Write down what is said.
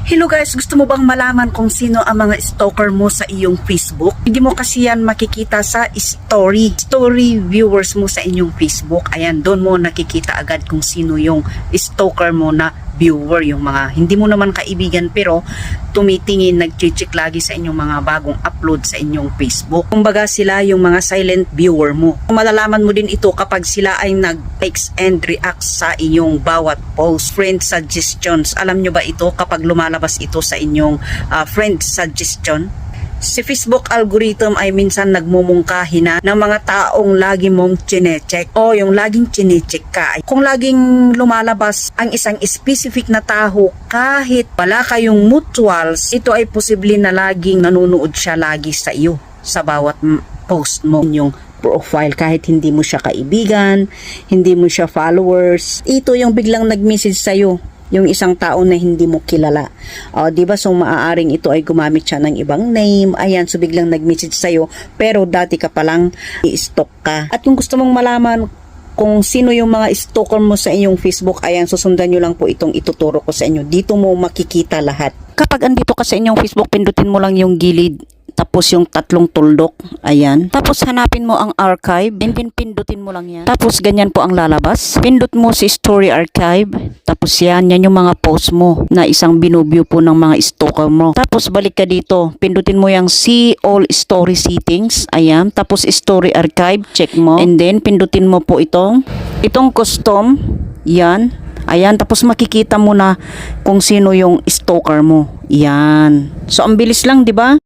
Hello guys, gusto mo bang malaman kung sino ang mga stalker mo sa iyong Facebook? Hindi mo kasi yan makikita sa story viewers mo sa inyong Facebook. Ayan, doon mo nakikita agad kung sino yung stalker mo na viewer, yung mga hindi mo naman kaibigan pero tumitingin, nag-check lagi sa inyong mga bagong upload sa inyong Facebook. Kumbaga sila yung mga silent viewer mo. Malalaman mo din ito kapag sila ay nag-likes and reacts sa inyong bawat post. Friend suggestions, alam nyo ba ito kapag lumalabas ito sa inyong friend suggestion? Si Facebook algorithm ay minsan nagmumungkahi na ng mga taong lagi mong chinecheck o yung laging chinecheck ka. Kung laging lumalabas ang isang specific na tao kahit wala kayong mutuals, ito ay posible na laging nanonood siya lagi sa iyo sa bawat post mo yung profile kahit hindi mo siya kaibigan, hindi mo siya followers. Ito yung biglang nag-message sa iyo. Yung isang tao na hindi mo kilala. Diba? So, maaaring ito ay gumamit siya ng ibang name. Ayan, so biglang nag-message sa'yo. Pero dati ka palang i-stalk ka. At kung gusto mong malaman kung sino yung mga stalker mo sa inyong Facebook, ayan, susundan nyo lang po itong ituturo ko sa inyo. Dito mo makikita lahat. Kapag andito ka sa inyong Facebook, pindutin mo lang yung gilid. Tapos yung tatlong tuldok, ayan. Tapos hanapin mo ang archive, and then pindutin mo lang yan. Tapos ganyan po ang lalabas. Pindut mo si story archive. Tapos yan yung mga post mo na isang binuview po ng mga stalker mo. Tapos balik ka dito, pindutin mo yung see all story settings, ayan. Tapos story archive, check mo. And then pindutin mo po itong custom, yan. Ayan, tapos makikita mo na kung sino yung stalker mo. Yan. So ang bilis lang, 'di ba?